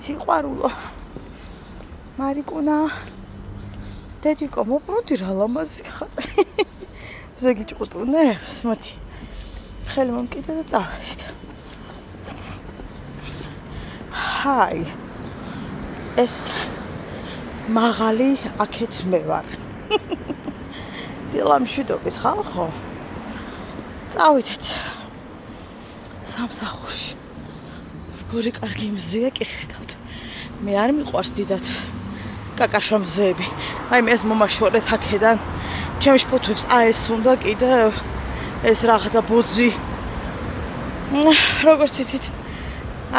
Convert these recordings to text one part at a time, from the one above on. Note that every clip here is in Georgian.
სიყვარულო მარიკუნა დედიკო მოპროდი რა ლამაზი ხარ ზეგი ჭყუტუნე მოდი ხელი მომკიდე და წავედით ჰაი ეს მაღალი აქეთ მე ვარ დილამშვიდობის ხალხო წავედით სამსახურში გორი კარგი მზეა კი ხედავთ მე არ მიყვარს დიდად კაკაშა მზეები აი მე ეს მომაშორეთ აქედან ჩემს ფოთოებს ეს უნდა კიდევ ეს რაღაცა ბოძი როგორც იცით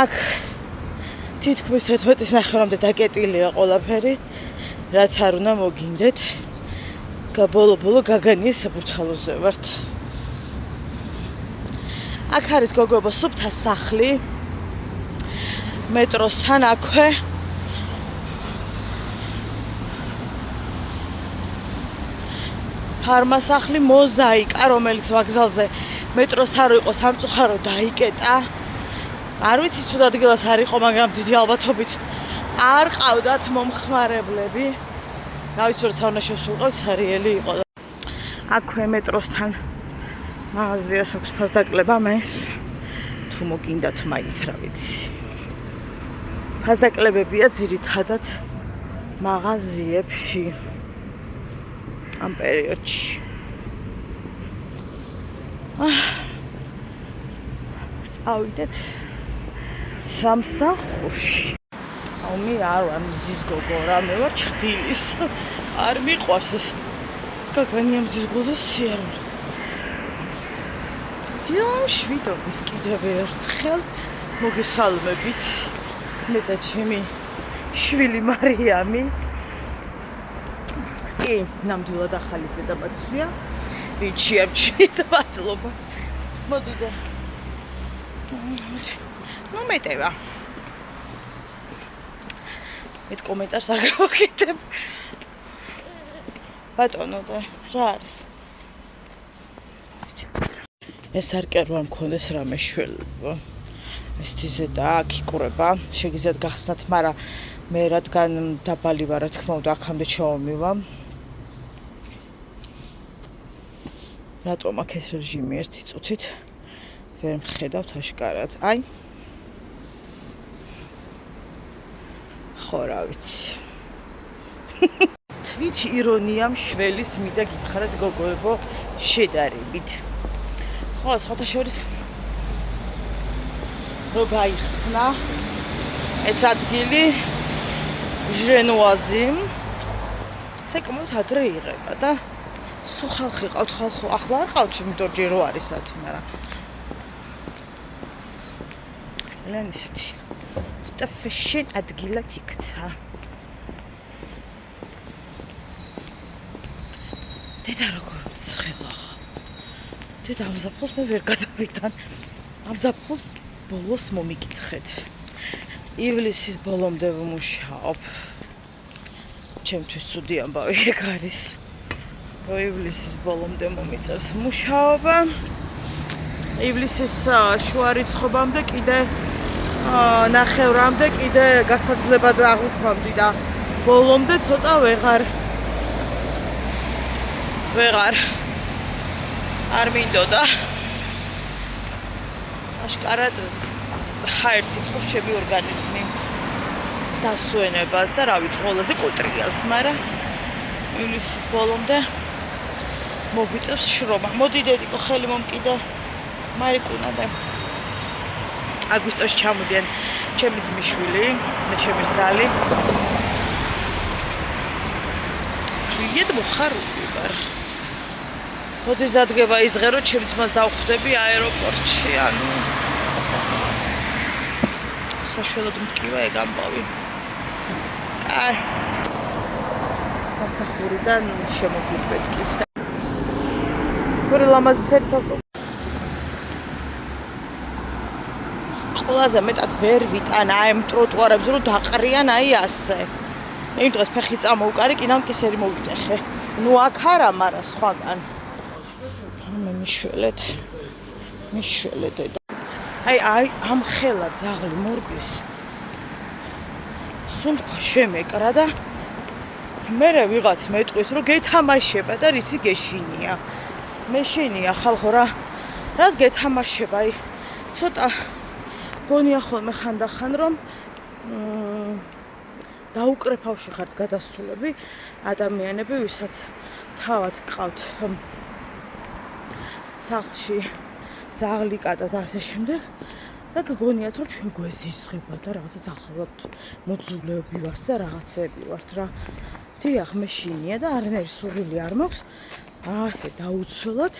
აქ თითქმის 11-ის ნახევრამდე დაკეტილია ყველაფერი რაც არ უნდა მოგინდეთ ბოლო გაგანიე საბურთალოზე ვართ აქ არის გოგოებო სუფთა სახლი მეტროსთან აქვე ფარმასახლი მოზაიკა რომელიც ვокзალზე მეტროსთან რო იყო სამწუხარო დაიკეტა არ ვიცი თუ ადგილას არ იყო მაგრამ დიდი ალბათობით არ ყავდათ მომხმარებლები რა ვიცი რომ საუნაში ვსულყავთ სერიელი იყო აქვე მეტროსთან მაღაზიას აქვს ფასდაკლება მე თუ მოგინდათ მაინც რა ვიცი ფასდაკლებებია ძირითადად მაღაზიებში ამ პერიოდში წავიდეთ სამსახურში აუ მე არ ვარ მზის გოგო რა მე ვარ ჭრდილის არ მიყვარს ეს გაგანია მზის გულზე სიარული დილამშვიდობის კიდევ ერთხელ მოგესალმებით მე და ჩემი შვილი მარიამი კი ნამდვილად ახალი ზედამაცვია ვიჩიებჩით მადლობა მოდი და მომეტევა მე კომენტარს არ გავაკეთებ ბატონო და რა არის ეს არ კერო არ მქონდეს რამე შველება ეს თიზედა აქ იკურება შეგიძლიათ გახსნათ მაგრამ მე რადგან დაბალი ვარ რა თქმა უნდა აქამდე ჩავმივა რატომ აქ ეს რეჟიმი ერთი წუთით ვერ მხედავთ აშკარად აი ხო რა ვიცი თვით ირონია მშველის მიდა გითხარით გოგოებო შედარებით ხო სხვათა შორის რო გაიხსნა ეს ადგილი ჟენუაზი საკმაოდ ადრე იღება და სულ ხალხი ყავთ ხალხო ახლა არ ყავთ იმიტომ ჯერ რო არის ათი მაგრამ ძალიან ისეთი ცოტა ფეშენ ადგილად იქცა დედა როგორ მცხელა დედა ამ ზაფხულს მე ვერ გადავიდან ამ ზაფხულს ბოლოს მომიკითხეთ ივლისის ბოლომდე ვმუშაობ ჩემთვის ცუდი ამბავი ეგ არის რომ ივლისის ბოლომდე მომიწევს მუშაობა ივლისის შუა რიცხვებამდე კიდე ნახევრამდე კიდე გასაძლებლად აღვიქვამდი და ბოლომდე ცოტა ვეღარ არ მინდოდა აშკარად ჰაერს ითხოვს ჩემი ორგანიზმი დასვენებას და რავი წოლაზე კოტრიალს მაგრამ ივლისის ბოლომდე მოგვიწევს შრომა მოდი დედიკო ხელი მომკიდე მარიკუნა და აგვისტოში ჩამოდიან ჩემი ძმისშვილი და ჩემი ზალი იეთ მოხარული ვარ როდის დადგება ის დღე რომ ჩემი ძმას დავხვდები აეროპორტში ანუ საშუალოდ მტკივა ეგ ამბავი აი სამსახურიდან შემოგვიყვეთ კიდე გორი ლამაზი ფერის ავტო ყველაზე მეტად ვერ ვიტანა აი ამ ტროტუარებზე რომ დაყრიან აი ასე იმიტომ ეს ფეხი წამოუკარი კიდამ კისერი მოვიტეხე ნუ აქ არა მაგრამ სხვაგან მე მიშველეთ აი ამ ხელა ძაღლი მორგვის სუნთქვა შემეკრა და მერე ვიღაც მეტყვის რომ გეთამაშება და რისი გეშინია. მეშინია ხალხო რას გეთამაშება? აი ცოტა გონია ხოლმე ხანდახან რომ დაუკრეფავში ხართ გადასულები ადამიანები, ვისაც თავად გყავთ სახლში ძაღლიკადა და ასე შემდეგ და გგონიათ რომ ჩვენ გვეზისხება და რაღაცა ძახალად მოძულეები ვართ და რაღაცები ვართ რა. დიახ, მეშინია და არანაირი სურვილი არ მაქვს ასე დაუცველად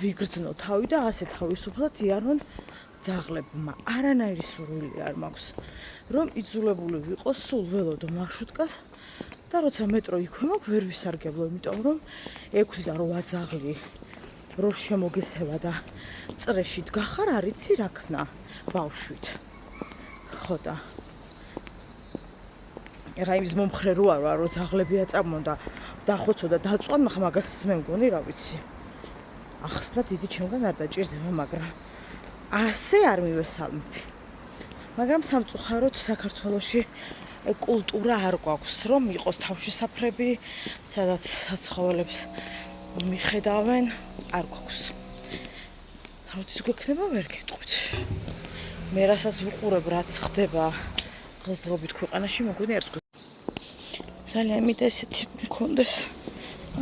ვიგრძნო თავი და ასე თავისუფლად იარონ ძაღლებმა. არანაირი სურვილი არ მაქვს რომ იძულებული ვიყოს სულ ველოდო მარშრუტკას და როცა მეტრო იქვე მაქვს ვერ ვისარგებლო, იმიტომ რომ 6 და 8 ძაღლი რო შემოგესევა და წრეში დგახარ, არ იცი რა ქნა ბავშვით. ხო და ეხა იმის მომხრე რო არ ვარ, რომ ძაღლები აწამონ და დახოცო და დაწვან, მაგრამ მაგას მე მგონი რა ვიცი. ახსნა დიდი ჩემგან არ დაჭირდება, მაგრამ ასე არ მივესალმები. მაგრამ სამწუხაროდ საქართველოში კულტურა არ გვაქვს, რომ იყოს თავშესაფრები, სადაც ცხოველებს მიხედავენ, არ გვაქვს. როდის გვექნება ვერ გეტყვით. მე რასაც ვუყურებ, რაც ხდება დღესდღეობით ქვეყანაში, მეგონი არც ძალიან მინდა ესეთი მქონდეს.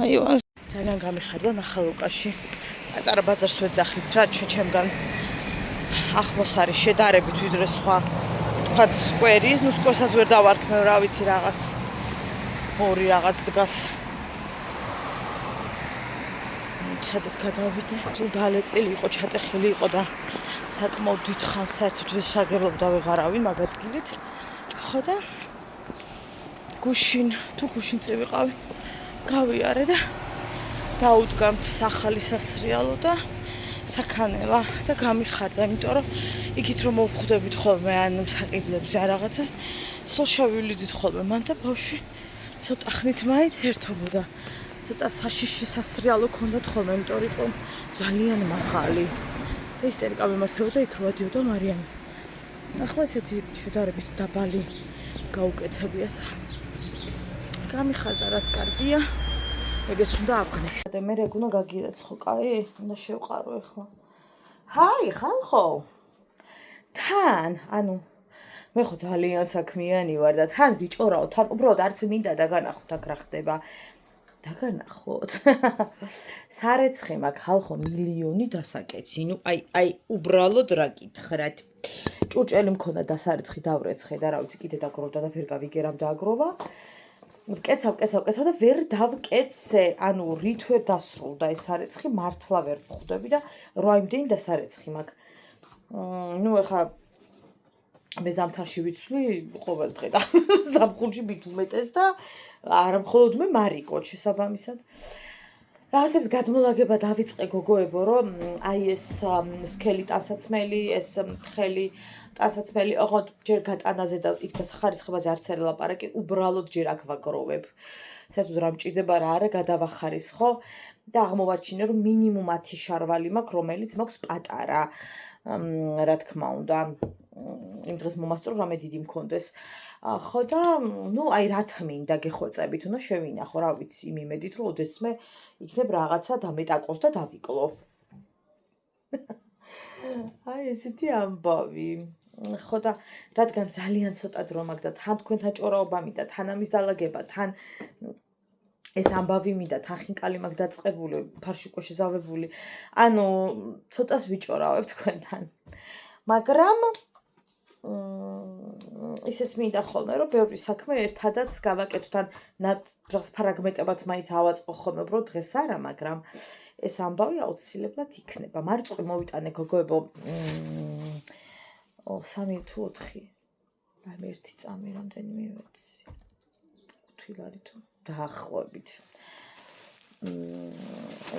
აიوان ძალიან გამიხარდა ნახალუკაში. პატარა ბაზარს ვეძახით რა, ჩემგან ახლოს არის შედარებით ვიდრე სხვა თქვა სკვერი, ნუ სკვერსაც ვერ დავარქმევ, რა ვიცი რაღაც ორი რაღაც დგას. ჩადეთ გადავიდე. თუ დალეწილი იყო, ჩატეხილი იყო და საკმაოდ დიდხანს საერთოდ ვესარგებლობდა ვეღარავინ მაგ ადგილით. ხო და თუ გუშინ წევიყავი, გავიარე და დაუდგამთ ახალი სასრიალო და საქანელა და გამიხარდა, იმიტომ რომ იქით რომ მოვხვდებით ხოლმე ან საყიდლებს ან რაღაცას, სულ შევივლიდით ხოლმე მან და ბავშვი ცოტა ხნით მაინც ერთობოდა. ცოტა საშიში სასრიალო ქონდათ ხოლმე, იმიტომ რომ იყო ძალიან მაღალი. და ისტერიკა მიმართებოდა იქ რო ადიოდა მარიამი. ახლა ესეთი შედარებით დაბალი გაუკეთებიათ. გამიხარდა რაც კარგია. ეგეც უნდა აღნიშნო. და მე რეგ უნდა გაგირეცხო, კაი? უნდა შევყარო ახლა. ჰაი, ხალხო. თან, ანუ მე ხო ძალიან საქმიანი ვარ და თან ვიჭორაო, თან უბრალოდ არც მინდა დაგანახოთ აქ რა ხდება. დაგანახოთ. სარეცხი მაქვს ხალხო მილიონი დასაკეცი. ნუ აი უბრალოდ რა გითხრათ. ჭურჭელი მქონდა დასარეცხი დავრეცხე და რა ვიცი კიდე დაგროვდა და ვერ გავიგერამ დააგროვა. ვკეცავ და ვერ დავკეცე, ანუ რით ვერ დასრულდა ეს სარეცხი, მართლა ვერ ვხვდები და 8 იმდენი დასარეცხი მაქვს. ნუ ეხა მე ზამთარში ვიცვლი ყოველ დღე და ზაფხულში მით უმეტეს და არა მხოლოდ მე მარიკო შესაბამისად. რაღაცებს გადმოლაგება დავიწყე გოგოებო, რომ აი ეს სქელი ტანსაცმელი, ეს ხელი ტანსაცმელი, ოღონდ ჯერ გატანაზე და იქ და ხარისხებაზე არც არ ელაპარაკი, უბრალოდ ჯერ აქ ვაგროვებ. საერთოდ რა მჭირდება რა არა გადავახარისხო და აღმოვაჩინე, რომ მინიმუმ 10 შარვალი მაქვს, რომელიც მაქვს პატარა. რა თქმა უნდა, იმ დღეს მომასწრო რამე დიდი მქონდეს. ხო და ნუ აი რა თმინდა გეხვეწებით, უნდა შევინახო, რა ვიცი, იმ იმედით, რომ ოდესმე იქნებ რაღაცა დამეტაკოს და დავიკლო. აი ესეთი ამბავი. ხო და რადგან ძალიან ცოტა დრო მაქვს და თან თქვენთან ჭორაობა მინდა, თან ამის დალაგება, თან ეს ამბავი მინდა, თან ხინკალი მაქვს დაწყებული, ფარშიკო შეზავებული. ანუ ცოტას ვიჭორავებ თქვენთან. მაგრამ ისეც მინდა ხოლმე, რომ ბევრი საქმე ერთადაც გავაკეთო, თან რაღაც ფრაგმენტებად მაინც ავაწყო ხოლმე, უბრალოდ დღეს არა, მაგრამ ეს ამბავი აუცილებლად იქნება. მარწყვი მოვიტანე გოგოებო 3 თუ 4. აი მე 1 წამი რამდენიმე ვიცი. 5 ლარი თუ დაახლოებით.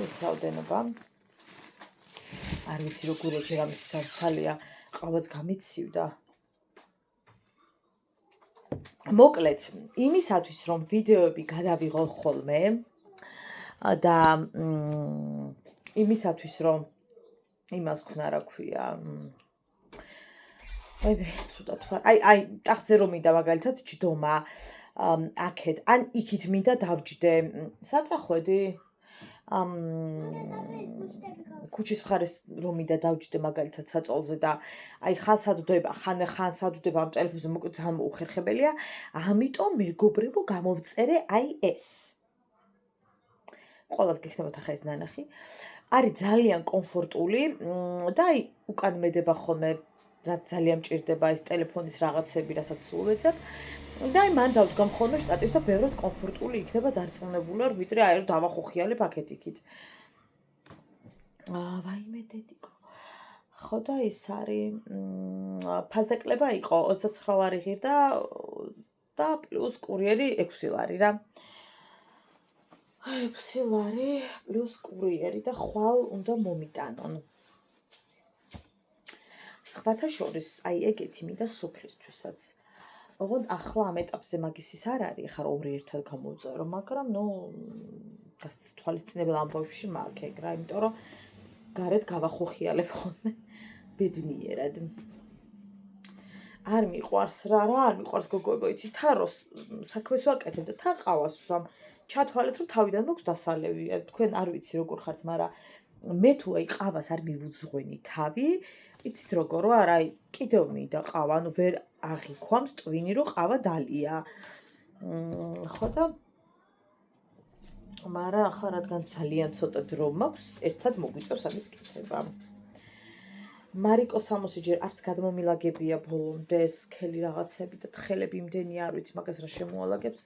ეს რაოდენობა. არ ვიცი როგორია ჯერ ამის საცალია, ყავაც გამიცივდა. მოკლედ, იმისათვის რომ ვიდეოები გადავიღო ხოლმე და იმისათვის რომ იმას ქნა რა ქვია მე ცუდად ვარ. აი ტახტზე რომ მინდა მაგალითად ჯდომა აქეთ, ან იქით მინდა დავჯდე. საწახვედი? ქუჩის მხარეს რომ მინდა დავჯდე მაგალითად საწოლზე და აი ხან სადდება ამ ტელეფონზე მოკლედ ძალიან უხერხებელია. ამიტომ მეგობრებო გამოვწერე აი ეს. ყველას გექნებათ ახლა ეს ნანახი. არის ძალიან კომფორტული და აი უკან მედება ხოლმე რაც ძალიან მჭირდება ეს ტელეფონის რაღაცები, რასაც სულ ვეძებ. და აი მან დავდგამ ხოლმე შტატივს და ბევრად კომფორტული იქნება დარწმუნებული ვარ, ვიდრე აი რომ დავახოხიალებ აქეთ-იქით. ვაიმე დედიკო. ხო და ეს არის ფასდაკლება იყო 29 ლარი ღირდა და პლუს კურიერი 6 ლარი რა. 6 ლარი პლუს კურიერი და ხვალ უნდა მომიტანონ. სხვათა შორის აი ეგეთი მინდა სოფლისთვისაც. ოღონდ ახლა ამ ეტაპზე მაგისის არ არის, ახლა ორი ერთად გამოვწერო, მაგრამ ნუ თვალისწინებელ ამბავში მაქვს ეგ რა, იმიტომ რომ გარეთ გავახოხიალებ ხოლმე ბედნიერად. არ მიყვარს რა არ მიყვარს გოგოებო, იცი თაროს საქმეს ვაკეთებ და თან ყავას ვსვამ. ჩათვალეთ რომ თავიდან მაქვს დასალევი. თქვენ არ ვიცი როგორ ხართ, მაგრამ მე თუ აი ყავას არ მივუძღვენი თავი, იცით როგორ ვარ, აი კიდევ მინდა ყავა, ანუ ვერ აღიქვამს ტვინი რომ ყავა დალია. ხო და მაგრამ ახლა რადგან ძალიან ცოტა დრო მაქვს, ერთად მოგვიწევს ამის კეთება. მარიკო 60 ჯერ არც გადმომილაგებია ბოლომდე სქელი რაღაცები და თხელები იმდენი არ ვიცი მაგას რა შემოალაგებს.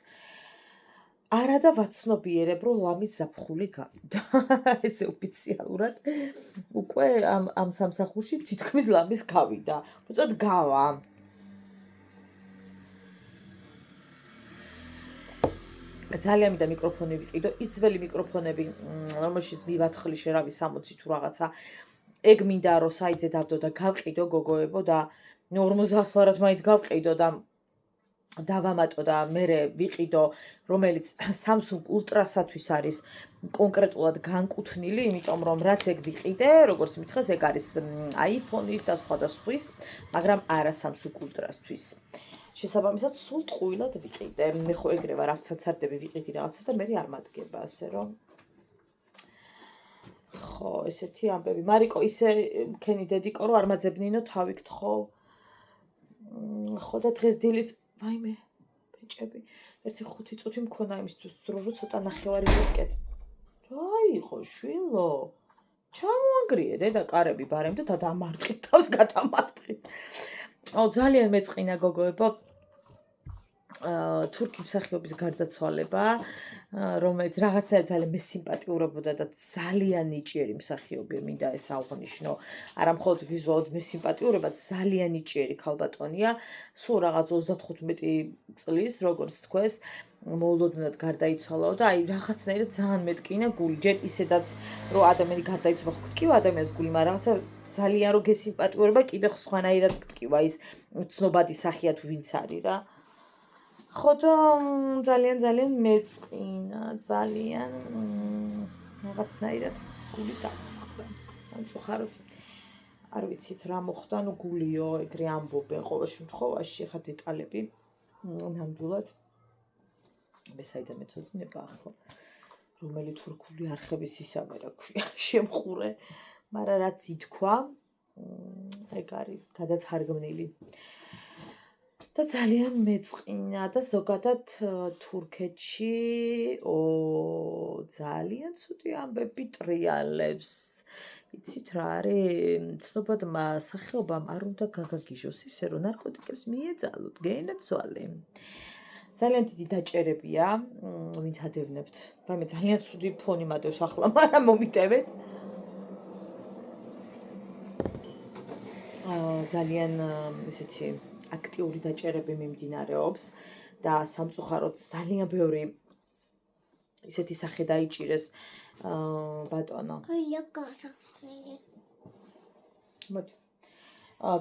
არა და ვაცნობიერებ რომ ლამის ზაფხული გავიდა. ესე ოფიციალურად უკვე ამ სამსახურში თითქმის ლამის გავიდა. უბრალოდ გავა. ძალიან მინდა მიკროფონი ვიყიდო, ის ძველი მიკროფონები, რომელშიც მივათხლი შერავი 60 თუ რაღაცა. ეგ მინდა რომ საიტზე დავდო და გავყიდო გოგოებო და 50 ლარად მაინც გავყიდო და დავამატო და მე ვიყიდო, რომელიც Samsung Ultra-სათვის არის კონკრეტულად განკუთვნილი, იმიტომ რომ რაც ეგ ვიყიდე, როგორც მითხრეს, ეგ არის iPhone-ის და სხვა და სხვის, მაგრამ არა Samsung Ultra-სთვის. შესაბამისად, სულ ტყუილად ვიყიდე. მე ხო ეგრე ვარ, აღცაცარდები ვიყიდი რაღაცას და მე არ მადგება, ასე რომ ხო, ესეთი ამბები. მარიკო, ისე მქენი დედიკო, რომ არ მაძებნინო თავი გთხოვ. ხო და დღეს დილით, ვაიმე, ბეჭები, 1-5 წუთი მქონა იმისთვის, რომ ცოტა ნახევარი ვიკეც. რა იყო, შვილო? ჩამოანგრიე დედა კარები ბარემ და დამარტყით, თავს გადამარტყით. ძალიან მეწყინა გოგოებო. თურქი მსახიობის გარდაცვალება, რომელიც რაღაცნაირად ძალიან მესიმპატიურებოდა და ძალიან ნიჭიერი მსახიობი, მინდა ეს აღვნიშნო. არა მხოლოდ ვიზუალურად მესიმპატიურება, ძალიან ნიჭიერი ქალბატონია. სულ რაღაც 35 წლის, როგორც თქვეს, მოულოდნელად გარდაიცვალაო და აი რაღაცნაირად ძალიან მეტკინა გული. ჯერ ისედაც რომ ადამიანი გარდაიცვალა, ხო გტკივა ადამიანის გული, მაგრამ რაღაცა ძალიან რო გესიმპატიურება, კიდევ სხვანაირად გტკივა ის ცნობადი სახია თუ ვინც არის რა. ხო და ძალიან მეწყინა, ძალიან რაღაცნაირად გული დაწყდა. სამწუხაროდ არ ვიცით რა მოხდა, ნუ გულიო, ეგრე ამბობენ ყოველ შემთხვევაში, ხა დეტალები ნამდვილად მე საიდან მეცოდინება ახლა, რომელი თურქული არხების ისავე რა ქვია, შემხურე, მაგრამ რაც ითქვა, ეგ არის გადათარგმნილი. და ძალიან მეწყინა და ზოგადად თურქეთში ძალიან ცუდი ამბები ტრიალებს. იცით რა არის? ცნობადმა სახეობამ არ უნდა გაგაგიჟოს ისე რომ ნარკოტიკებს მიეძალოთ, გეინაცვალე. ძალიან დიდი დაჭერებია, ვინც ადევნებთ. ვაიმე ძალიან ცუდი ფონი მადევს ახლა, მაგრამ მომიტევეთ. ძალიან ესეთი აქტიური დაჭერები მიმდინარეობს და სამწუხაროდ ძალიან ბევრი ისეთი სახე დაიჭირეს ბატონო. აია გასახსნელი. მოდი.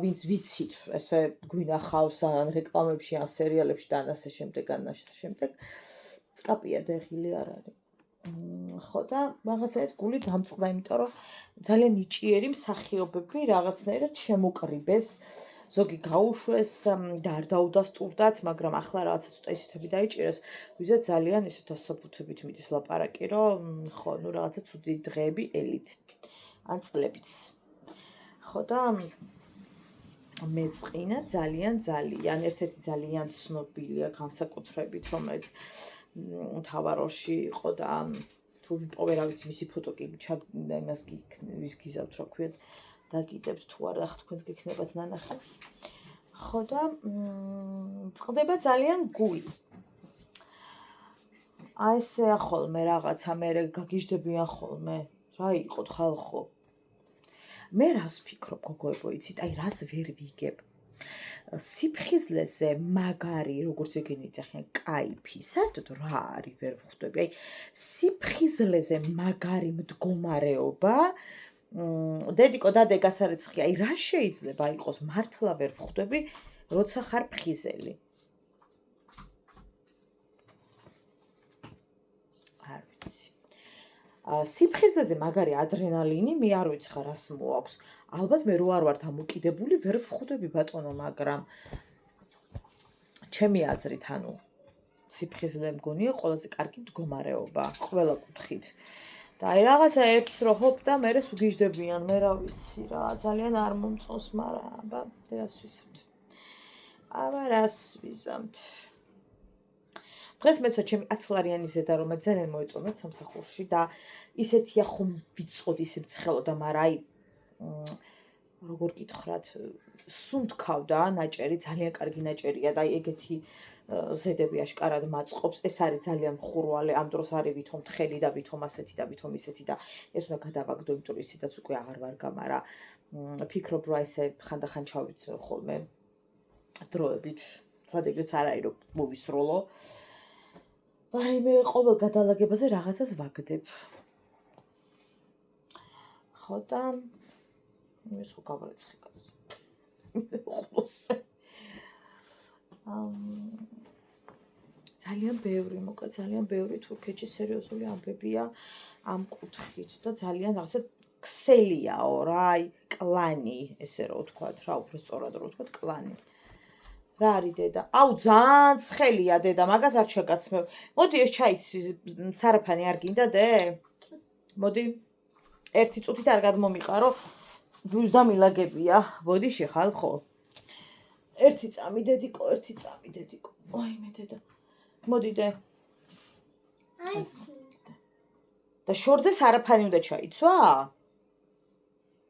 ვინც ვიცით, ესე გვინახავს ან რეკლამებში, ან სერიალებში და ან ასე შემდეგ, წკაპია დაღილი არ არის. ხო და რაღაცაირად გული დამწყდა, იმიტომ რომ ძალიან ნიჭიერი მსახიობები რაღაცნაირად შემოკრიბეს ზოგი გაუშვეს და არ დაუდასტურდათ, მაგრამ ახლა რაღაცა ცოტა ისეთები დაიჭირეს, ვიზეთ ძალიან ისეთ ასაფუთებით მიდის ლაპარაკი, რომ ხო, ნუ რაღაცა ცუდი დღეები ელით ან წლებიც. ხო და მეწყინა ძალიან ერთ-ერთი ძალიან ცნობილია განსაკუთრებით, რომელიც მთავაროში იყო და თუ ვიპოვე რა ვიცი მისი ფოტო კი იმას ვის გიზავთ რა ქვია დაგიდებთ თუ არა ახ თქვენს გექნებათ ნანახი. ხო და წყდება ძალიან გული. აი ესე ახოლმე რაღაცა მე გაგიჟდებიან ხოლმე. რა იყოთ ხალხო? მე რას ვფიქრობ გოგოებო, იცით, აი რას ვერ ვიგებ. სიფხიზლეზე მაგარი, როგორც ეგენი იძახიან, кайფი, საერთოდ რა არის ვერ ვხვდები. აი სიფხიზლეზე მაგარი მდგომარეობა, დედიკო დადეგას არ ეცხი, აი რა შეიძლება იყოს მართლა ვერ ვხვდები, როცა ხარ ფხიზელი. არ ვიცი. სიფხიზლეზე მაგარი ადრენალინი მე არ ვიცი ხარ რას მოაქვს. ალბათ მე რო არ ვარ დამოკიდებული, ვერ ვხვდები ბატონო, მაგრამ ჩემი აზრით, ანუ სიფხიზლე მგონია ყველაზე კარგი მდგომარეობა ყველა კუთხით. და აი რაღაცა ერთს რო ჰოპ და მერე სუგიჟდებიან, მე რა ვიცი რა, ძალიან არ მომწონს, მაგრამ აბა რას ვიზამთ. რას ვიზამთ. დღეს მეცო ჩემი 10 ლარიანი ზედა რომ ძალიან მოეწონათ სამსახურში და ისეთია ხომ ვიცოდი ისე მცხელოდა, მაგრამ აი როგორ გითხრათ, სუნთქავდა ნაჭერი, ძალიან კარგი ნაჭერია და აი ეგეთი ზედები აშკარად მაწყობს, ეს არის ძალიან მხურვალე, ამ დროს არის ვითომ თხელი და ვითომ ასეთი და ვითომ ისეთი და ეს უნდა გადავაგდო, იმიტომ რომ ისედაც უკვე აღარ ვარ გამარა. ფიქრობ რომ ესე ხანდახან ჩავიცე ხოლმე დროებით, სადღაც არ არის რომ მოვისროლო. ვაიმე, ყოველ გადალაგებაზე რაღაცას ვაგდებ. ხო და იმის ხო გავარეცხი კაც. ძალიან ბევრი, მოკლედ ძალიან ბევრი თურქეთში სერიოზული ამბებია ამ კუთხით და ძალიან რაღაცა ქსელიაო რა, აი კლანი, ესე რო ვთქვათ, რა უფრო სწორად რო ვთქვათ, კლანი. რა არის დედა? აუ ძალიან ცხელია დედა, მაგას არ შეგაცმევ. მოდი ეს ჩაიცი სარაფანი არ გინდა დე? მოდი. ერთი წუთით არ გადმომიყარო. ძლივს და მილაგებია. ბოდიში ხალხო. ერთი წამი დედიკო, ერთი წამი დედიკო. ოიმე დედა. მოდი დე. აი და შორზე სარაფანი უნდა ჩაიცვა?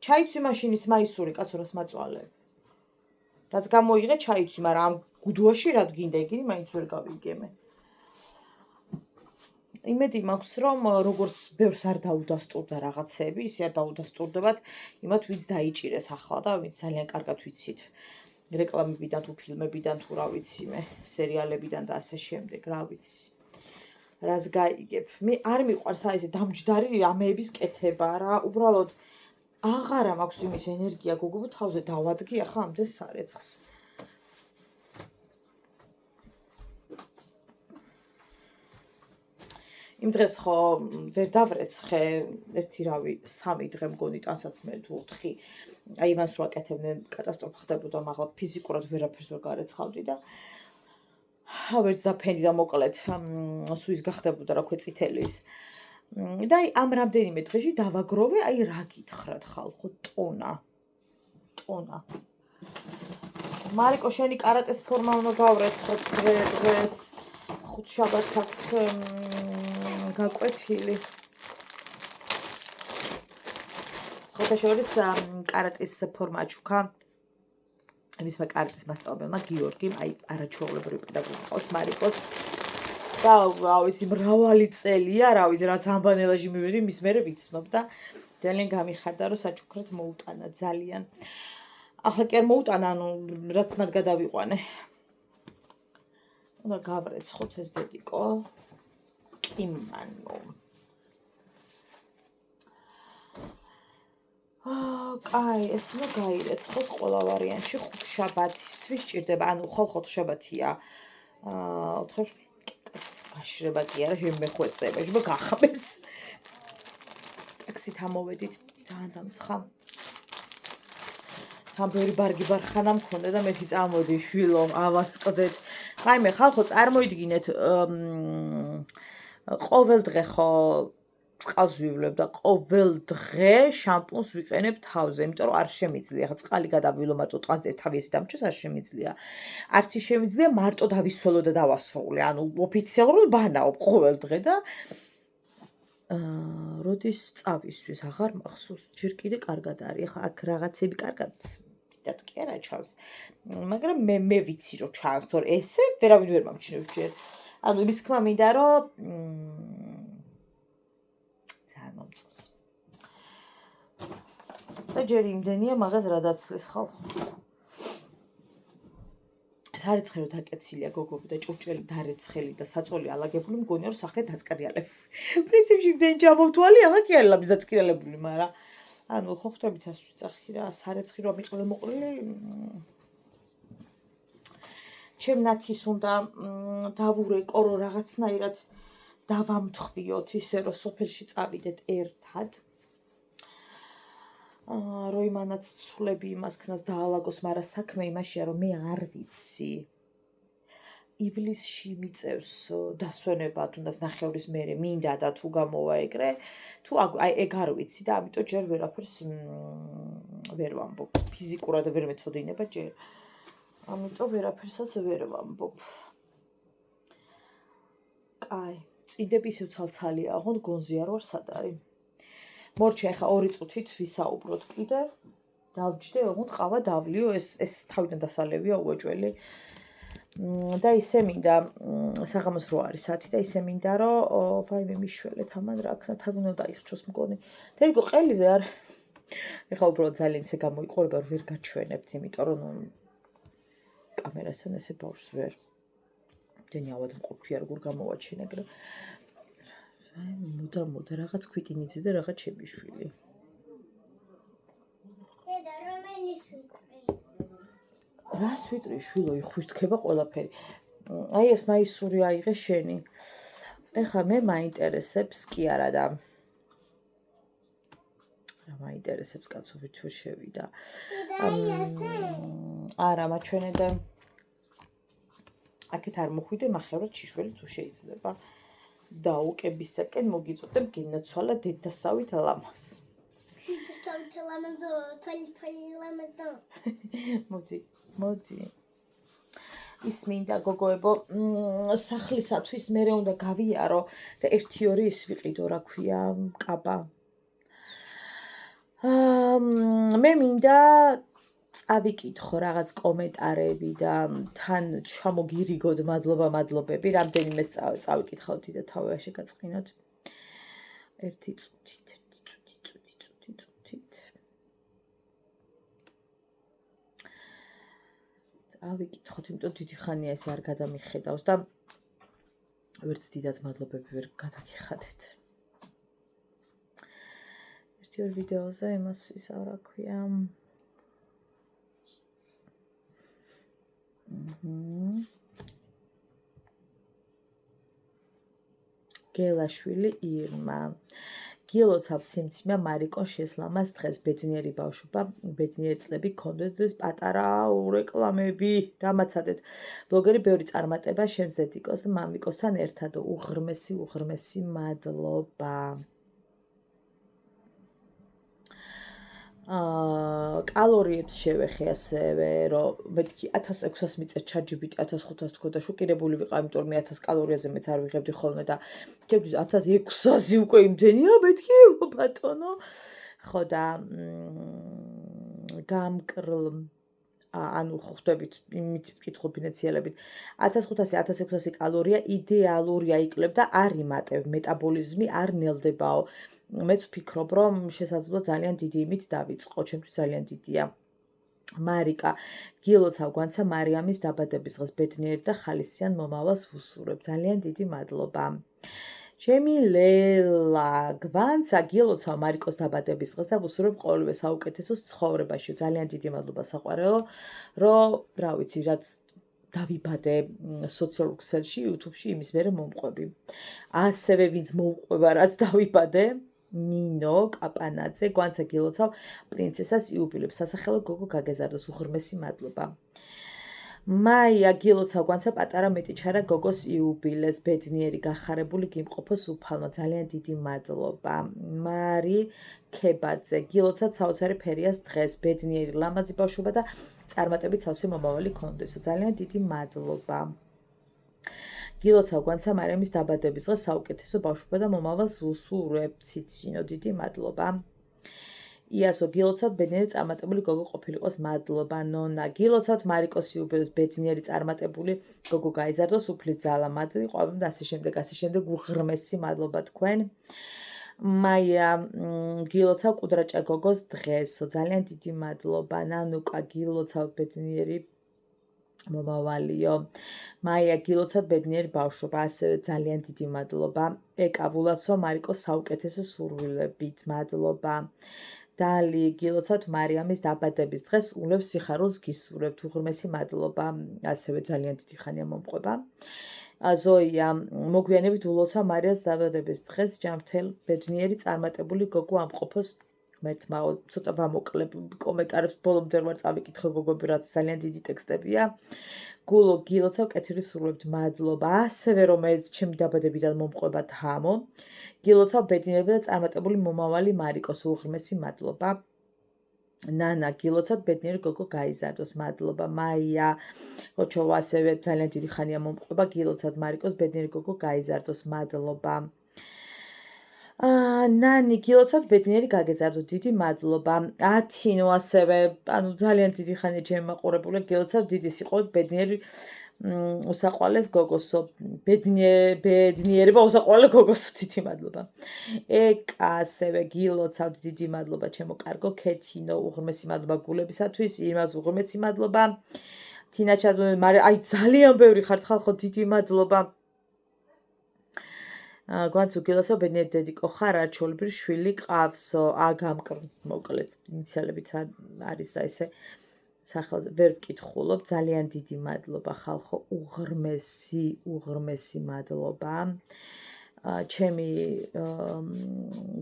ჩაიცვი მაშინის მაისური კაცურას მაწვალე. რაც გამოიღე ჩაიცვი, მაგრამ ამ გუდუაში რაც გინდა იგინი მაინც ვერ გავიგემე. იმედი მაქვს რომ როგორც ბევრს არ დაუდასტურდა რაღაცები, ისე არ დაუდასტურდებათ იმათ ვინც დაიჭირეს ახლა და ვინც ძალიან კარგად ვიცით. რეკლამებიდან თუ ფილმებიდან თუ რა ვიცი მე, სერიალებიდან და ასე შემდეგ, რა ვიცი. რას გაიგებ? მე არ მიყვარს აი ესე დამჯდარი ამეების კეთება რა, უბრალოდ აღარა მაქვს იმის ენერგია გოგო თავზე დავადგი ახლა ამდენ სარეცხს. იმ დღეს ხო ვერ დავრეცხე, ერთი რავი 3 დღე მგონი ტანსაცმელი თუ 4. აი იმას რო აკეთებდნენ, კატასტროფა ხდებოდა, მაგრამ ფიზიკურად ვერაფერს ვერ გარეცხავდი და ვერც დაფენდი და მოკლედ სუის გახდებოდა რა ქვია წითელის. და აი ამ რამდენიმე დღეში დავაგროვე, აი რა გითხრათ ხალხო, ტონა. მარიკო, შენი კარატეს ფორმა უნდა გავრეცხოთ დღეს. ხუთშაბათს აქვთ გაკვეთილი. სხვათაშორის კარატის ფორმა აჩუქა მისმა კარატის მასწავლებელმა გიორგიმ, აი არაჩვეულებრივი პედაგოგი ყავს მარიკოს. და რა ვიცი, მრავალი წელია, რა ვიცი, რაც ამბანელაჟი მივედი, მის მერე ვიცნობ და ძალიან გამიხარდა, რომ საჩუქრად მოუტანა ძალიან. ახლა კი არ მოუტანა, ანუ რაც მათ გადავიყვანე. უნდა გავრეცხოთ ეს დედიკო. იმანო. კაი, ეს უნდა გაირეცხოს ყველა ვარიანტში ხუთშაბათისთვის ჭირდება, ანუ ხოთშაბათია. 4 გაშრება კი არა, შემეხვეწება, შეიძლება გახმეს. ტაქსით ამოვედით, ძალიან დამცხა. თან ბევრი ბარგი ბარხანა მქონდა და მეთი წამოდი შვილო ავასყდეთ. რაიმე ხალხო წარმოიდგინეთ ყოველ დღე ხო წყალს ვივლებ და ყოველ დღე შამპუნს ვიყენებ თავზე, იმიტომ რომ არ შემიძლია. ხა წყალი გადავილო მარტო ტყანზე თავი ესე დამჭოს არ შემიძლია. არც ის შემიძლია მარტო დავისოლო და დავასრულე. ანუ ოფიციალურად ბანაობ ყოველ დღე და როდის წავისვის აღარ მახსოვს. ჯერ კიდე კარგად არის. ხა აქ რაღაცები კარგად დიდად კი არა ჩანს. მაგრამ მე ვიცი რომ ჩანს, თორე ესე ვერავინ ვერ მაგჩნევს ჯერ. ანუ იმის თქმა მინდა რომ მომწონს. და ჯერ იმდენია მაგას რა დაცლეს ხალხო. სარეცხე რომ დაკეცილია გოგოები და ჭურჭელი დარეცხელი და საწოლი ალაგებული მგონია რომ სახე დაწკრიალებული. პრინციპში იმდენი ჯამოვთვალი ახლა კი არის ლაბის დაწკრიალებული, მაგრამ ანუ ხო ხვდებით ასე ვიწახი რა, სარეცხი რომ მიყრე მოყრილი ჩემ ნათის უნდა დავურეკო რომ რაღაცნაირად დავამთხვიოთ ისე რომ სოფელში წავიდეთ ერთად. რომ იმანაც ცვლები იმას ქნას დაალაგოს, მაგრამ საქმე იმაშია რომ მე არ ვიცი. ივლისში მიწევს დასვენება თუნდაც ნახევრის მერე მინდა და თუ გამოვა ეგრე, თუ აი ეგ არ ვიცი და ამიტომ ჯერ ვერაფერს ვერ ვამბობ. ფიზიკურად ვერ მეწოდინება ჯერ. ამიტომ ვერაფერსაც ვერ ვამბობ. კაი, წიდები ისევ ცალცალია, აღონ გონზე არ ვარ სად არის. მორჩა ახლა 2 წუთით ვისაუბროთ კიდე. დავჯდე, ოღონდ ყავა დავლიო, ეს თავიდან დასალევია უეჭველი. და ისე მინდა საღამოს 8 არის საათი და ისე მინდა რომ ვაიმე მიშველეთ ამან რა ქნა თავი უნდა დაიხჩოს მგონი. და იგო ყელიზე არ ეხლა უბრალოდ ძალიან ისე გამოიყურება რომ ვერ გაჩვენებთ, იმიტომ რომ კამერასთან ესე ბავშვს ვერ დენი ავად მყოფია როგორ გამოვაჩინე, მაგრამ მოდა რაღაც ქვიტინიძე და რაღაც შემიშვილი. დედა რომელიც ვიტყვი? რას ვიტყვი შვილო, იხვირთქება ყველაფერი. აი ეს მაისური აიღე შენი. ეხლა მე მაინტერესებს კი არა და რა მაინტერესებს კაცო ვითურ შევიდა. არა მაჩვენე და აქეთ არ მოხვიდე მახევრად შიშველი თუ შეიძლება. დაუკებისაკენ მოგიწოდებ გინაცვალა დედასავით ლამას. დედასავით ლამაზო, თვალი ლამაზო. მოდი. ის მინდა გოგოებო, სახლისათვის მერე უნდა გავიარო და 1-2 ის ვიყიდო, რა ქვია, კაბა. მე მინდა წავიკითხო რაღაც კომენტარები და თან ჩამოგირიგოთ მადლობები, რამდენიმე წავიკითხავთ და თავი არ შეგაწყინოთ. 1 წუთით. წავიკითხოთ, იმიტომ დიდი ხანია ეს არ გადამიხედავს და ვერც დიდად მადლობები ვერ გადაგიხადეთ. 1-2 ვიდეოზე იმას ისა რა ქვია. გელაშვილი ირმა. გილოცავ ციმციმე მარიკონ შესლამას დღეს ბედნიერი ბავშვობა, ბედნიერი წლები გქონდეთ პატარა რეკლამები. დამაცადეთ. ბლოგერი ბევრი წარმატება შენს დედიკოს და მამიკოსთან ერთად. უღრმესი მადლობა. კალორიებს შევეხე ასევე, რომ მეთქი 1600 მიწერ ChatGPT 1500 თქო და შოკირებული ვიყავ, იმიტომ რომ მე 1000 კალორიაზე მეც არ ვიღებდი ხოლმე და ჩემთვის 1600 უკვე იმდენია, მეთქი ბატონო. ხო და გამკრლ ანუ ხვდებით იმით ვკითხო ფინანსიალებით 1500-1600 კალორია იდეალურია იკლებ და არ იმატებ, მეტაბოლიზმი არ ნელდებაო. მეც ვფიქრობ, რომ შესაძლოა ძალიან დიდი იმით დავიწყო, ჩემთვის ძალიან დიდია. მარიკა, გილოცავ გვანცა მარიამის დაბადების დღეს, ბედნიერი და ხალისიან მომავალს ვუსურებ. ძალიან დიდი მადლობა. ჩემი ლელა, გვანცა გილოცავ მარიკოს დაბადების დღეს და ვუსურებ ყოველივე საუკეთესოს ცხოვრებაში. ძალიან დიდი მადლობა საყვარელო, რომ რა ვიცი, რაც დავიბადე სოციალურ ქსელში, YouTube-ში იმის მერე მომყვები. ასევე ვინც მოუყვება, რაც დავიბადე, ნინო კაპანაძე გვანცა გილოცავ პრინცესას იუბილებს სასახელო გოგო გაგეზარდოს უღრმესი მადლობა მაია გილოცავ გვანცა პატარა მეტიჩარა გოგოს იუბილეს ბედნიერი გახარებული გიმყოფოს უფალმა ძალიან დიდი მადლობა მარი ქებაძე გილოცავ საოცარი ფერიას დღეს ბედნიერი ლამაზი ბავშვობა და წარმატებით სავსე მომავალი გქონდესო ძალიან დიდი მადლობა გილოცავ გვანცა მარიამის დაბადების დღეს საუკეთესო ბავშვობა და მომავალს უსურვებ ციცინო დიდი მადლობა იასო გილოცავთ ბედნიერი წარმატებული გოგო ყოფილიყოს მადლობა ნონა გილოცავთ მარიკოს იუბილეს ბედნიერი წარმატებული გოგო გაიზარდოს უფლის ძალა მადლი ყვავებთ და ასე შემდეგ უღრმესი მადლობა თქვენ მაია გილოცავ კუდრაჭა გოგოს დღესო ძალიან დიდი მადლობა ნანუკა გილოცავ ბედნიერი მომავალიო მაია გილოცავთ ბედნიერი ბავშვობა ასევე ძალიან დიდი მადლობა ეკა ვულაცო მარიკოს საუკეთესო სურვილებით მადლობა დალი გილოცავთ მარიამის დაბადების დღეს ულევს სიხარულს გისურვებთ უღრმესი მადლობა ასევე ძალიან დიდი ხანია მომყვება ზოია მოგვიანებით ულოცავ მარიას დაბადების დღეს ჯანმრთელ ბედნიერი წარმატებული გოგო ამყოფოს მერთმა ცოტა ვამოკლებ კომენტარებს ბოლომდე ვარ წავიკითხე გოგოები რაც ძალიან დიდი ტექსტებია გულო გილოცავ კეთილის სურვებთ მადლობა ასევე რომელიც ჩემი დაბადებიდან მომყვება თამო გილოცავ ბედნიერი და წარმატებული მომავალი მარიკოს უღრმესი მადლობა ნანა გილოცავთ ბედნიერი გოგო გაიზარდოს მადლობა მაია ოჩოვა ასევე ძალიან დიდი ხანია მომყვება გილოცავთ მარიკოს ბედნიერი გოგო გაიზარდოს მადლობა ნანი გილოცავთ ბედნიერი გაგეზარდოს დიდი მადლობა ათინო ასევე ანუ ძალიან დიდი ხანია ჩემი მაყურებელი გილოცავთ დიდი სიყვარული ბედნიერი უსაყვარლეს გოგოსო ბედნიერება უსაყვარლე გოგოსო დიდი მადლობა ეკა ასევე გილოცავთ დიდი მადლობა ჩემო კარგო ქეთინო უღრმესი მადლობა გულებისათვის იმას უღრმესი მადლობა თინაჩა აი ძალიან ბევრი ხართ ხალხო დიდი მადლობა გვანცუ გილოცავ ბედნიერი დედიკო ხარ არჩეულებრივი შვილი ყავსო აგამკრ მოკლედ ინიციალებით არის და ესე სახელზე ვერ ვკითხულობ ძალიან დიდი მადლობა ხალხო უღრმესი მადლობა ჩემი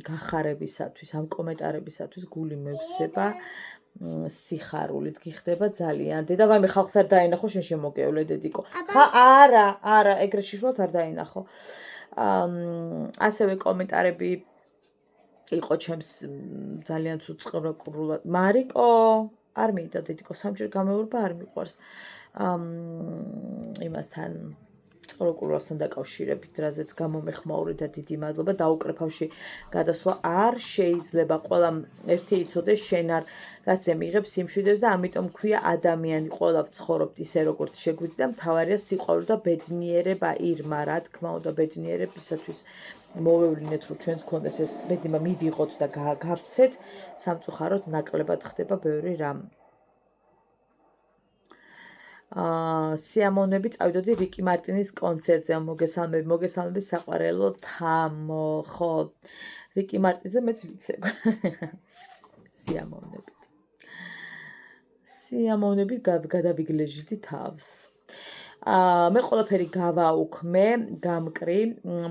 გახარებისათვის ამ კომენტარებისათვის გული მევსება სიხარულით გიხდება ძალიან დედა ვაიმე ხალხს არ დაინახო შენ შემოგევლე დედიკო ხა არა ეგრე შიშვლად არ დაინახო ასევე კომენტარები იყო ჩემს ძალიან უწყრობად მარიკო არ მინდა დედიკო სამჯერ გამეურბა არ მიყვარს იმასთან წყროკურასთან დაკავშირებით რაზეც გამომეხმაური და დიდი მადლობა დაუკრეფავში გადასვლა არ შეიძლება ყველა ერთი იცოდეს შენ არ რაც ემიღებს სიმშვიდეს და ამიტომ ქვია ადამიანი ყველა ვცხოვრობთ ისე როგორც შეგვიძლია და მთავარია სიყვარული და ბედნიერება ირმა რა თქმა უნდა ბედნიერებისათვის მოვევლინეთ რომ ჩვენს გქონდეს ეს ბედნიერება მივიღოთ და გავცეთ სამწუხაროდ ნაკლებად ხდება ბევრი რამ სიამოვნები წავიდოდი რიკი მარტინის კონცერტზე მოგესალმები საყვარელო თამო ხო რიკი მარტინზე მეც ვიცე სიამოვნები გადავიგლეჟდი თავს მე ყველაფერი გავაუქმე გამკრი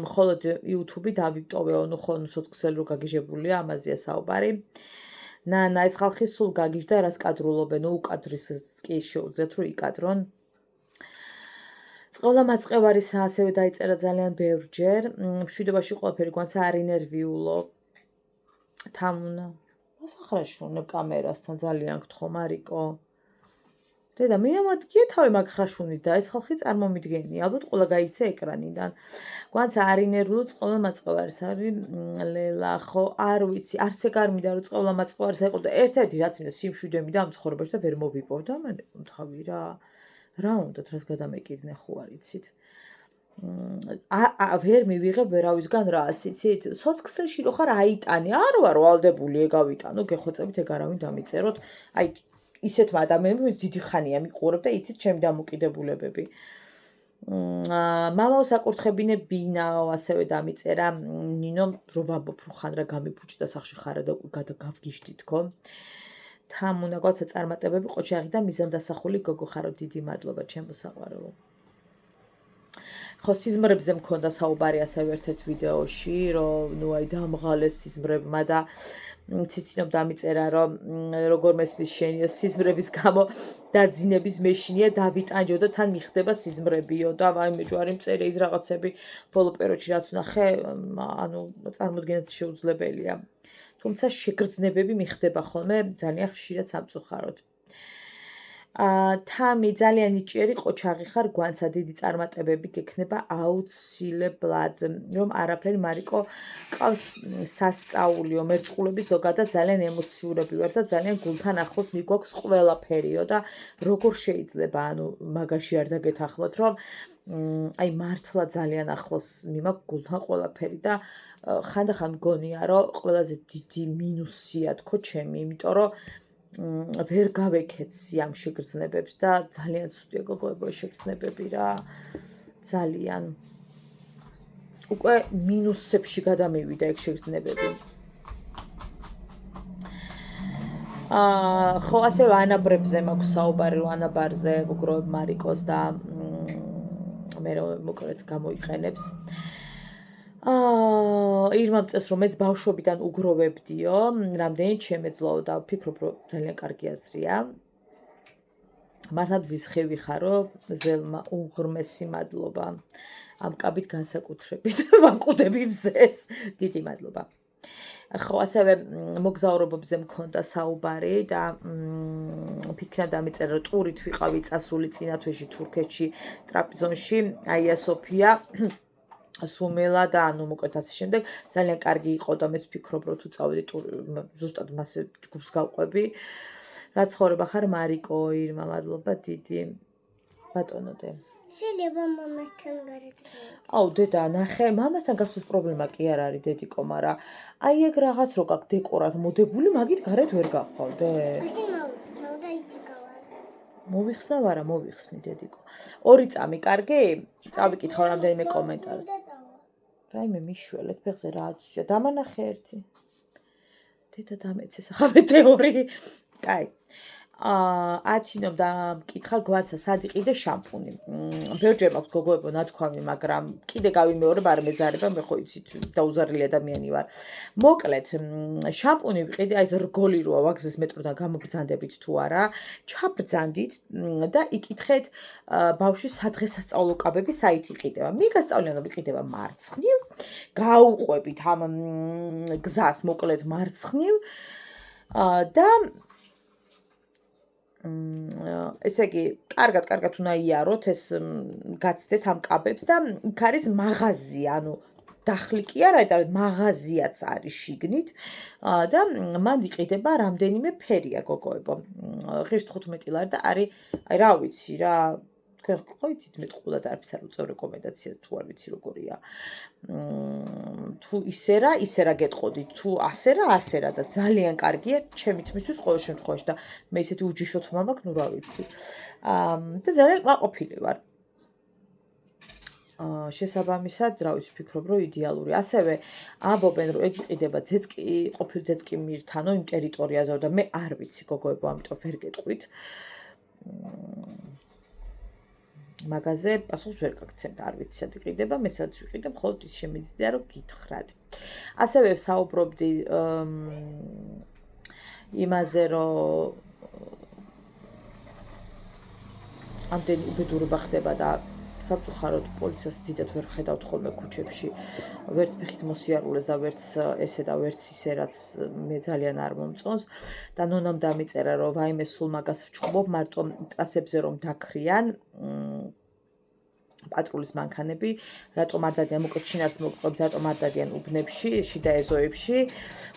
მხოლოდ YouTube-ი დავიტოვე ნუ სოციალურ რო გაგიჟებულია ამაზეა საუბარი ნანა ეს ხალხი სულ გაგიჟდა რას კადრულობენ უკადრის კი შეუძლიათ რომ იკადრონ წყევლა მაწყევარის ასევე დაიწერა ძალიან ბევრჯერ მშვიდობაში ყველაფერი გვანცა არ ინერვიულო თამუნა მასახრაშუნებ კამერასთან ძალიან გთხოვ მარიკო დედა მე ამადგია თავი მაგ ხრაშუნით და ეს ხალხი წარმომიდგენია ალბათ ყველა გაიცე ეკრანიდან გვანცა არ ინერვიულო წყევლა მაწყევარის არის ლელა ხო არ ვიცი არც ეგ არ მინდა რომ წყევლა მაწყევარის აიყო და ერთ-ერთი რაც მინდა სიმშვიდე მინდა ამ ცხოვრებაში და ვერ მოვიპოვ და მე თავი რა უნდათ რას გადამეკიდნენ ხო არ იცით ვერ მივიღებ ვერავისგან რას იცით სოციქსელში რო ხარ აიტანი არ ვარ ვალდებული ეგავიტანო გეხვეწებით ეგ არავინ დამიწეროთ აი ისეთმა ადამიანებმა დიდი ხანია მიყურებ და იცით ჩემი დამოკიდებულებები მამაო საკურთხებინე ბინაო ასევე დამიწერა ნინო რო ვამბობ რო ხან რა გამიფუჭდა სახში ხარა და გავგიშდი თქო თამუნა გოცა წარმატებები ყოჩაღი და მიზანდასახული გოგო ხარო დიდი მადლობა ჩემო საყვარელო ხო სიზმრებზე მქონდა საუბარი ასევე ერთ-ერთ ვიდეოში, რომ ნუ აი დამღალეს სიზმრებმა და ციცინომ დამიწერა, რომ როგორ მესმის შენიო სიზმრების გამო დაძინების მეშინია დავიტანჯო და თან მიხდება სიზმრებიო და აი მე ჯვარი მწერია ის რაღაცები ბოლო პერიოდში რაც ვნახე, ანუ წარმოდგენაც შეუძლებელია. თუმცა შეგრძნებები მიხდება ხოლმე ძალიან ხშირად სამწუხაროდ. თამი ძალიან ნიჭიერი ყოჩაღი ხარ, გვანცა დიდი წარმატებები გექნება აუცილებლად, რომ არაფერი მარიკო ყავს სასწაულიო, მერწყულები ზოგადად ძალიან ემოციურები ვარ და ძალიან გულთან ახლოს მიგვაქვს ყველაფერიო და როგორ შეიძლება, ანუ მაგაში არ დაგეთანხმოთ, რომ აი მართლა ძალიან ახლოს მიმაქვს გულთან ყველაფერი და ხანდახან მგონია, რომ ყველაზე დიდი მინუსია თქო ჩემი, იმიტომ რომ ვერ გავეკეცი ამ შეგრძნებებს და ძალიან ცუდია გოგოებო შეგრძნებები რა ძალიან უკვე მინუსებში გადამივიდა ეგ შეგრძნებები ხო ასე ანაბრებზე მაქვს საუბარი რომ ანაბარზე გოგროებ მარიკოს და მე მოკლედ გამოიყენებს ირმა წეს რომ მეც ბავშვობიდან უგროვებდიო, რამდენი შემეძლო და ვფიქრობ რომ ძალიან კარგი აზრია. მართლა ბზისხევი ხარო, ზელმა უღრმესი მადლობა. ამ კაბით განსაკუთრებით ვანკუდები მზეს. დიდი მადლობა. ხო ასევე მოგზაურობებზე მქონდა საუბარი და ფიქრა დამიწერა რომ ტურით ვიყავი წასული წინა თვეში თურქეთში ტრაპიზონში აია სოფია სუმელა და ანუ მოკლედ ასე შემდეგ ძალიან კარგი იყო და მეც ვფიქრობ რომ თუ წავედი ზუსტად მასე ჯგუფს გავყვები რა ცხოვრება ხარ მარიკო ირმა მადლობა დიდი ბატონოდე შეიძლება მამასთან გარეთქო აუ დედა ნახე მამასთან გასვლის პრობლემა კი არ არის დედიკო მაგრამ აი ეგ რაღაც რო გაქვს დეკორად მოდებული მაგით გარეთ ვერ გახვალდე მაშინ მოვიხსნავ და ისე გავალ მოვიხსნავ არა მოვიხსნი დედიკო ორი წამი კარგი წავიკითხავ რამდენიმე კომენტარს რაიმე მიშველეთ ფეხზე რა აცვია დამანახე ერთი დედა დამეცეს ახლა მეტეორი კაი ათინო და მკითხა გვაცა სად იყიდე შამპუნი ბევრჯერ მაქვს გოგოებო ნათქვამი მაგრამ კიდე გავიმეორებ არ მეზარება მე ხო იცით დაუზარელი ადამიანი ვარ მოკლედ შამპუნი ვიყიდე აი ეს რგოლი როა ვაგზის მეტროდან გამოგბრძანდებით თუ არა ჩაბრძანდით და იკითხეთ ბავშვის სადღესასწაულო კაბები საით იყიდება მიგასწავლიან რომ იყიდება მარცხნივ გაუყვებით ამ გზას მოკლედ მარცხნივ და ესე იგი, კარგად უნდა იაროთ ეს გაცდეთ ამ კაბებს და იქ არის მაღაზია, ანუ დახლი კი არა, და მაღაზიაც არის შიგნით და მან იყიდება რამდენიმე ფერია გოგოებო. ღირს 15 ლარი და არის, აი რა ვიცი რა თქვენ ხო იცით მე ყულად არაფერს არ უწევ რეკომენდაციას თუ არ ვიცი როგორია თუ ისე რა გეტყოდით თუ ასე რა და ძალიან კარგია ჩემი თმისთვის ყოველ შემთხვევაში და მე ისეთი უჯიშოთ მამა გქნუ რა ვიცი და ძალიან კმაყოფილი ვარ შესაბამისად რა ვიცი ვფიქრობ რომ იდეალური ასევე ამბობენ რომ ეგ იყიდება ყოფილ ძეწკიმირთანო იმ ტერიტორიაზე და მე არ ვიცი გოგოებო ამიტომ ვერ გეტყვით მაგაზე პასუხს ვერ გაგცემთ, არ ვიცი სად იყიდება, მე სადაც ვიყიდე, მხოლოდ ის შემიძლია რომ გითხრათ. ასევე ვსაუბრობდი იმაზე, რომ ამდენი უბედურება ხდება და სამწუხაროდ პოლიციას დიდად ვერ ხედავთ ხოლმე ქუჩებში, ვერც ფეხით მოსიარულეს და ვერც ესე და ვერც ისე რაც მე ძალიან არ მომწონს და ნონამ დამიწერა რომ ვაიმე სულ მაგას ვჩხუბობ მარტო ტრასებზე რომ დაქრიან პატრულის მანქანები, რატომ არ დადიან მოკლედ შინაც მოგყვებთ, რატომ არ დადიან უბნებში, შიდა ეზოებში,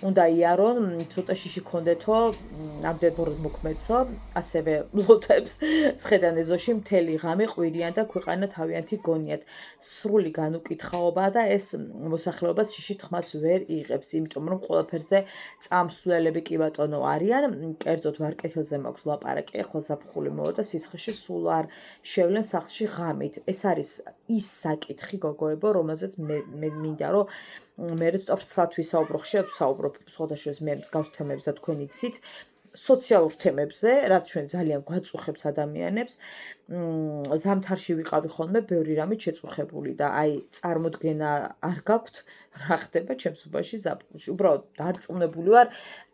უნდა იარონ, ცოტა შიში ქონდეთო, ამდენ ბოროტ მოქმედსო, ასევე ლოტებს სხედან ეზოში მთელი ღამე ყვირიან და ქვეყანა თავიანთი გონიათ. სრული განუკითხაობა და ეს მოსახლეობა შიში თმას ვერ იღებს, იმიტომ რომ ყველაფერზე წამსვლელები კი ბატონო არიან, კერძოდ ვარკეთილზე მაქვს ლაპარაკი, ახლა ზაფხული მოვა და სისხლში სულ არ შევლენ სახლში ღამით. ეს არის ის საკითხი გოგოებო, რომელზეც მე მინდა რომ მე როცა ვსწავლთ ვისაუბრო, ხშირად ვსაუბრობ სხვადასხვა მე მსგავს თემებზე თქვენ იცით. სოციალურ თემებზე, რაც ჩვენ ძალიან გვაწუხებს ადამიანებს. ზამთარში ვიყავი ხოლმე ბევრი რამით შეწუხებული და აი წარმოდგენა არ გაქვთ რა ხდება ჩემს უბანში ზაფხულში. უბრალოდ დარწმუნებული ვარ,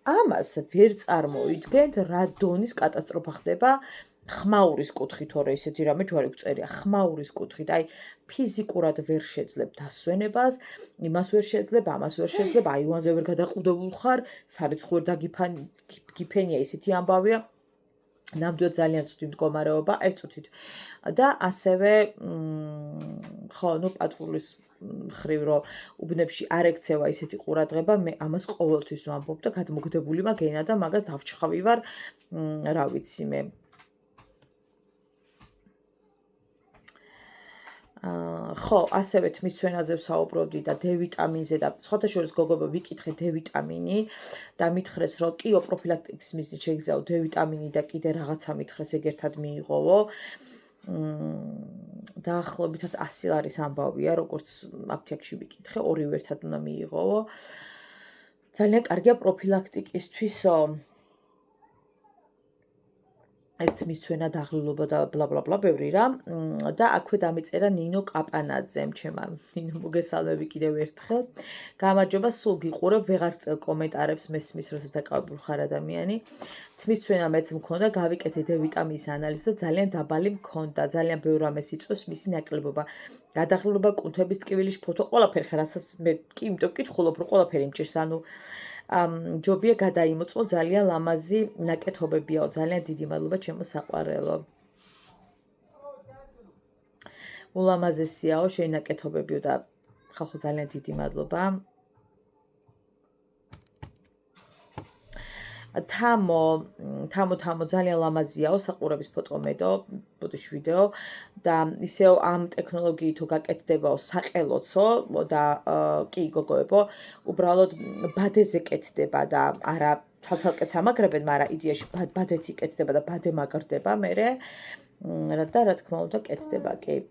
ამას ვერ წარმოიდგენთ რა დონის კატასტროფა ხდება ხმაურის კუთხით, თორე ისეთი რამე ჯვარი გწერია, ხმაურის კუთხით, აი ფიზიკურად ვერ შეძლებ დასვენებას, იმას ვერ შეძლებ, ამას ვერ შეძლებ, აივანზე ვერ გადაყუდებულ ხარ, სარიცხო ვერ დაგიფენია, ისეთი ამბავია. ნამდვილად ძალიან ცუდი მდგომარეობა, ერთ წუთით. და ასევე ხო, ნუ პატრულის ხრივ რომ უბნებში არ ექცევა ისეთი ყურადღება, მე ამას ყოველთვის ვამბობ და გადმოგდებული მაქვს ენა და მაგას დავჩხავი ვარ, რა ვიცი მე. ხო, ასევე თმის ცვენაზე ვსაუბრობდი და D ვიტამინზე და სხვათა შორის გოგოებო ვიკითხე D ვიტამინი და მითხრეს რომ კიო პროფილაქტიკის მიზნით შეგიძლიაო D ვიტამინი და კიდე რაღაცა მითხრეს ეგ ერთად მიიღოვო. დაახლოებითაც 100 ლარის ამბავია, როგორც აფთიაქში ვიკითხე, ორივე ერთად უნდა მიიღოვო. ძალიან კარგია პროფილაქტიკისთვისო. ეს თმის ცვენა, დაღლილობა და ბლა ბლა ბლა ბევრი რა და აქვე დამიწერა ნინო კაპანაძემ, ჩემა ნინო მოგესალმები კიდევ ერთხელ. გამარჯობა, სულ გიყურებ, ვეღარ წელ კომენტარებს მესმის, როცა დაკავებული ხარ ადამიანი. თმის ცვენა მეც მქონდა, გავიკეთე D ვიტამინის ანალიზი და ძალიან დაბალი მქონდა, ძალიან ბევრ რამეს იწვევს მისი ნაკლებობა. გადაღლილობა, კუნთების ტკივილის ფოთო, ყველაფერი ხარ, რასაც მე კი იმიტომ ვკითხულობ, რომ ყველაფერი მჭირს, ანუ ჯობია გადაიმოწყო, ძალიან ლამაზი ნაკეთობებიაო, ძალიან დიდი მადლობა ჩემო საყვარელო. ულამაზესიაო შენი ნაკეთობებიო და ხალხო ძალიან დიდი მადლობა. თამო ძალიან ლამაზიაო საყურების ფოტო მედო, ბოდიში ვიდეო და ისევ ამ ტექნოლოგიითო გაკეთდებაო საყელოცო და კი გოგოებო, უბრალოდ ბადეზე კეთდება და არა ცალ-ცალკეც ამაგრებენ, მაგრამ იდეაში ბადეთი კეთდება და ბადე მაგრდება მერე და რა თქმა უნდა კეთდება კი.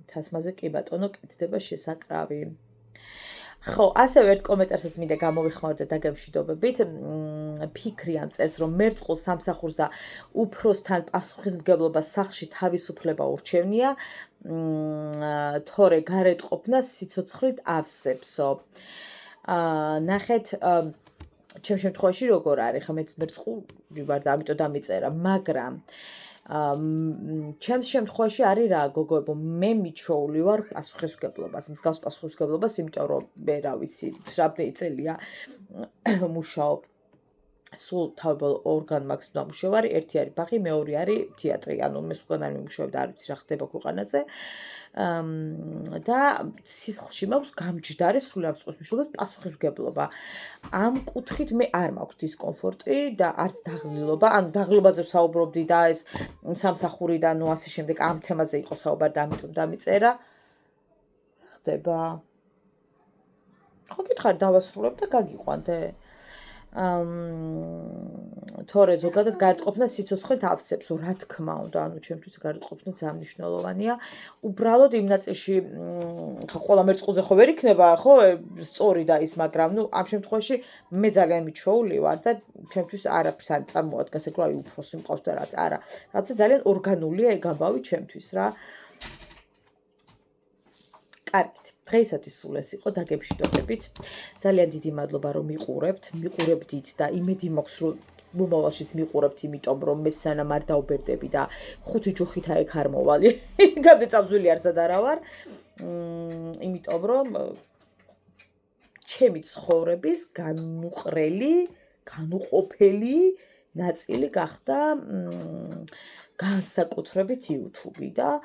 თასმაზე კი ბატონო კეთდება შესაკრავი. ხო, ასევე ერთ კომენტარსაც მინდა გამოვიხმაურდე დაგემშვიდობებით. ფიქრი ამ წერს, რომ მერწყულ სამსახურს და უფროსთან პასუხისმგებლობას სახლში თავისუფლება ურჩევნია, თორე გარეთ ყოფნა სიცოცხლით ავსებსო. ნახეთ, ჩემ შემთხვევაში როგორ არის, ხა მეც მერწყული ვარ და ამიტომ დამიწერა, მაგრამ ჩემს შემთხვევაში არის რა გოგოებო, მე მიჩვეული ვარ პასუხისმგებლობას, მსგავს პასუხისმგებლობას, იმიტომ რომ მე რა ვიცი, რამდენი წელია მუშაობ. სულ თავებელ ორგან მაქვს დამუშავარი, ერთი არის ბაღი, მეორე არის თეატრი, ანუ მე სხვაგან არ მიმუშავებ და არ ვიცი რა ხდება ქვეყანაზე. და სისხლში მაქვს გამჯდარი სრულად მსვლელობად პასუხისმგებლობა. ამ კუთხით მე არ მაქვს დისკომფორტი და არც დაღლილობა, ანუ დაღლილობაზე ვსაუბრობდი და ეს სამსახური და ნუ ასე შემდეგ ამ თემაზე იყო საუბარი და ამიტომ დამიწერა. რა ხდება? ხო გითხარი დავასრულებ და გაგიყვანდე. თორე ზოგადად გარეთყოფნა სიცოცხლით ავსებს, რა თქმა უნდა, ანუ ჩემთვის გარეთყოფნა ძალიან მნიშვნელოვანია. უბრალოდ იმ ნაწილში ხა ყველა მერწყულზე ხო ვერ იქნება, ხო, სწორი და ის, მაგრამ ნუ ამ შემთხვევაში მე ძალიან მიჩვეული ვარ და ჩემთვის არაფერს არ წარმოადგენს, ეგ რა უფროსი მყავს და რაც არა. რაცა ძალიან ორგანულია ეგ ამბავი ჩემთვის რა. კარგით, დღეისათვის სულ ეს იყო, დაგემშვიდობებით. ძალიან დიდი მადლობა რომ მიყურებდით და იმედი მაქვს რომ მომავალშიც მიყურებთ, იმიტომ რომ მე სანამ არ დაუბერდები და 5 ჯუხით აიქ არ მოვალ. გადაწამზვილი არცად არა ვარ. იმიტომ რომ ჩემი ცხოვრების განუყოფელი ნაწილი გახდა განსაკუთრებით YouTube და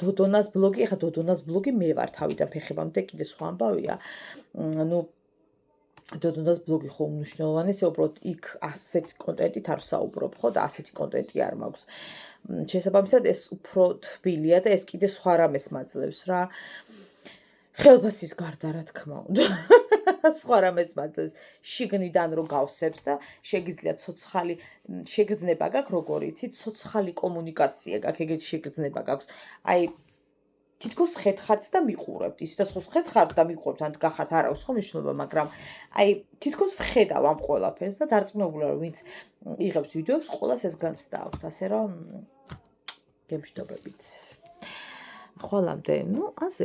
დოდონას ბლოგი, ეხლა დოდონას ბლოგი მე ვარ თავიდან ფეხებამდე, კიდე სხვა ამბავია. ნუ დოდონას ბლოგი ხო უმნიშვნელოვანესია, უბრალოდ იქ ასეთ კონტენტით არ ვსაუბრობ, ხო და ასეთი კონტენტი არ მაქვს. შესაბამისად ეს უფრო თბილია და ეს კიდე სხვა რამეს მაძლევს რა. ხელფასის გარდა რა თქმა უნდა. სხვა რამეს მაძლევს, შიგნიდან რო გავსებს და შეგიძლია ცოცხალი შეგრძნება გაქვს, როგორ იცი, ცოცხალი კომუნიკაცია გაქვს, ეგეთი შეგრძნება გაქვს. აი თითქოს ხეთხართ და მიყურებთ. ისედაც ხო ხეთხართ და მიყურებთ, ან გახართ, არა აქვს ხო მნიშვნელობა, მაგრამ აი თითქოს ვხედავ ამ ყველაფერს და დარწმუნებული ვარ, ვინც იღებს ვიდეოებს, ყველას ეს განცდა აქვს, ასე რომ გემშვიდობებით. ხვალამდე, ასე